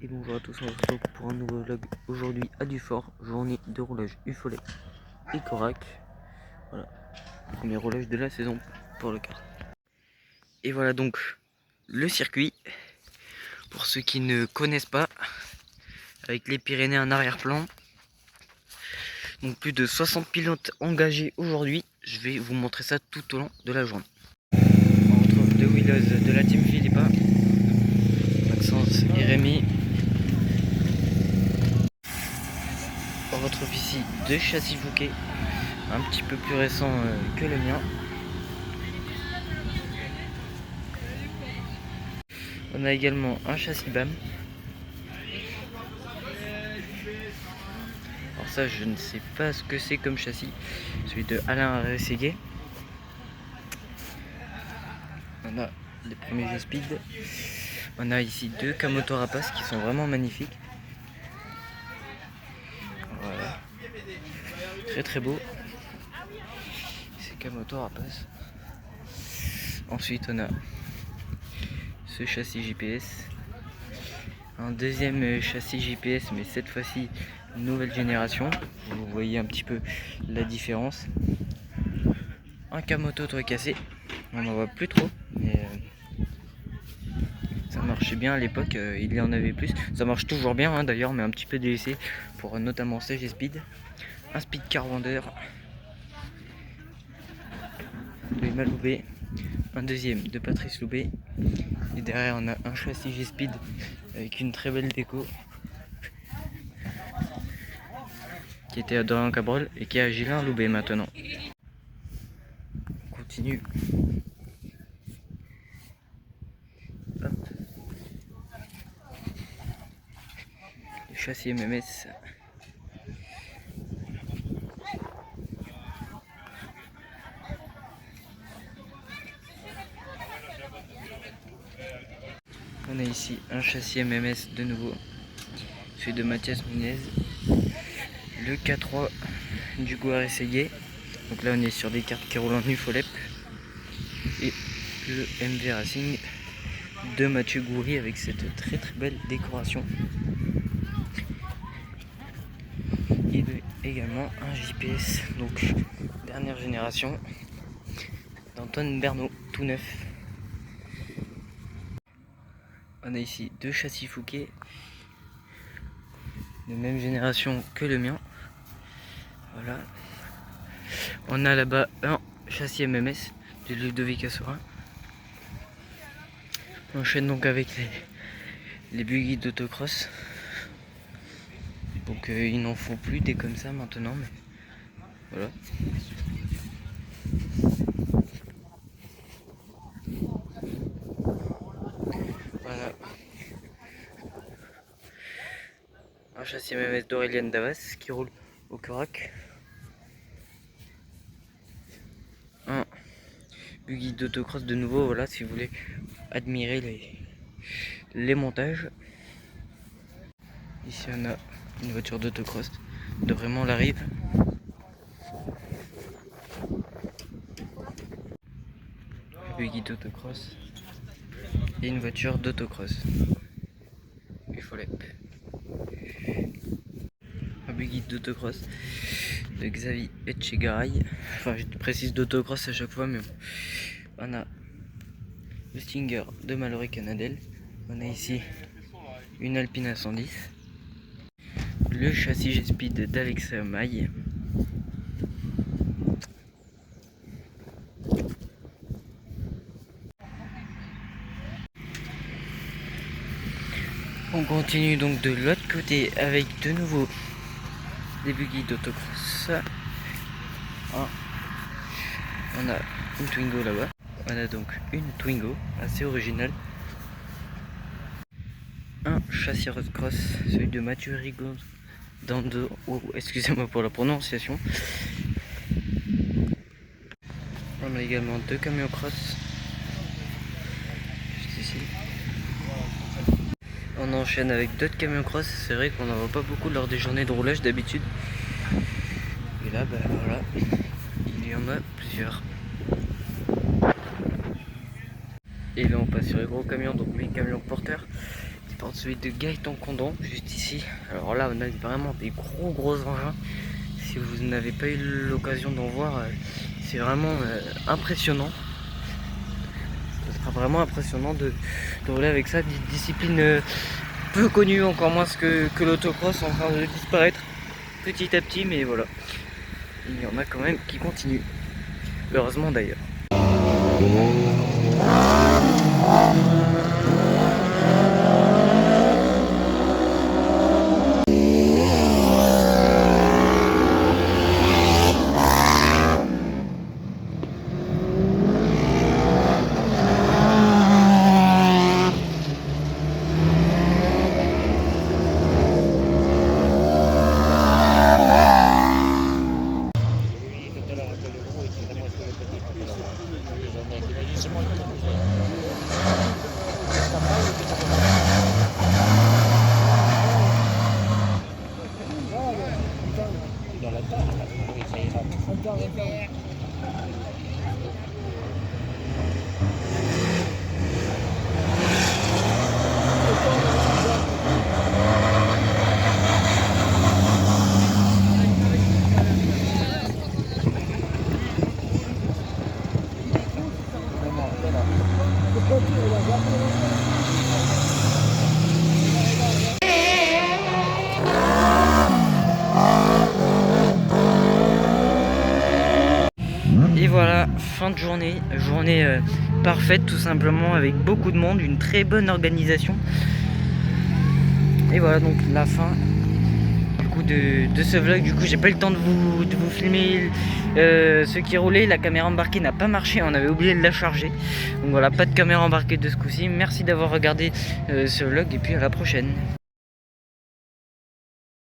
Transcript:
Et bonjour à tous, on se retrouve pour un nouveau vlog aujourd'hui à Dufort, journée de roulage Ufolep et Corac. Voilà, premier roulage de la saison pour le car. Et voilà donc le circuit, pour ceux qui ne connaissent pas, avec les Pyrénées en arrière-plan. Donc plus de 60 pilotes engagés aujourd'hui, je vais vous montrer ça tout au long de la journée. On retrouve deux wheelers de la team Philippa, Maxence et Rémi. On retrouve ici deux châssis Fouquet, un petit peu plus récents que le mien. On a également un châssis BAM. Alors ça, je ne sais pas ce que c'est comme châssis, celui de Alain Rességuet. On a les premiers G-Speed. On a ici deux Kamoto Rapace qui sont vraiment magnifiques. Voilà, très très beau. C'est Kamoto Rapace. Ensuite, on a ce châssis JPS. Un deuxième châssis JPS, mais cette fois-ci nouvelle génération. Vous voyez un petit peu la différence. Un Kamoto toit cassé. On n'en voit plus trop, mais ça marchait bien à l'époque. Il y en avait plus. Ça marche toujours bien hein, d'ailleurs, mais un petit peu délaissé pour notamment CG Speed. Un Speed Car Wonder de Emma Loubet. Un deuxième de Patrice Loubet. Et derrière, on a un châssis G-Speed avec une très belle déco qui était à Dorian Cabrol et qui est à Gilles Loubet maintenant. On continue. Hop. Le châssis MMS. On a ici un châssis MMS de nouveau, celui de Mathias Munez, le K3 du Gouard Essayé. Donc là on est sur des cartes qui roulent en Ufolep, et le MV Racing de Mathieu Goury avec cette très très belle décoration. Et également un JPS, donc dernière génération, d'Antoine Bernot, tout neuf. On a ici deux châssis Fouquet de même génération que le mien. Voilà. On a là-bas un châssis MMS de Ludovic Assorin. On enchaîne donc avec les buggy d'autocross. Donc il n'en faut plus des comme ça maintenant, mais voilà. Voilà. Un châssis MMS d'Aurélien Davas qui roule au Corac. Un buggy d'autocross de nouveau, voilà, si vous voulez admirer les montages. Ici on a une voiture d'autocross de Raymond Larive. Un buggy d'autocross et une voiture d'autocross. Ufolep. Un buggy d'autocross de Xavier Etchegaray. Enfin, je précise d'autocross à chaque fois, mais bon. On a le Stinger de Mallory Canadel. On a ici une Alpine A110. Le châssis G-Speed d'Alexa Maille. On continue donc de l'autre côté avec de nouveau des buggy d'autocross. On a une Twingo là-bas. On a donc une Twingo assez originale. Un châssis road cross, celui de Mathieu Rigaud d'Ando. Oh, excusez-moi pour la prononciation. On a également deux camions cross. Juste ici. On enchaîne avec d'autres camions cross. C'est vrai qu'on n'en voit pas beaucoup lors des journées de roulage d'habitude. Et là, voilà, il y en a plusieurs. Et là, on passe sur les gros camions, donc les camions porteurs, type porte celui de Gaëtan Condon, juste ici. Alors là, on a vraiment des gros engins. Si vous n'avez pas eu l'occasion d'en voir, c'est vraiment impressionnant. Ce sera vraiment impressionnant de rouler avec ça. Discipline peu connue, encore moins que l'autocross, en train de disparaître petit à petit, mais voilà. Il y en a quand même qui continuent. Heureusement d'ailleurs. Et voilà, fin de journée, parfaite tout simplement, avec beaucoup de monde, une très bonne organisation. Et voilà donc la fin du coup de ce vlog. Du coup j'ai pas eu le temps de vous filmer ce qui roulait. La caméra embarquée n'a pas marché, on avait oublié de la charger. Donc voilà, pas de caméra embarquée de ce coup-ci. Merci d'avoir regardé ce vlog et puis à la prochaine.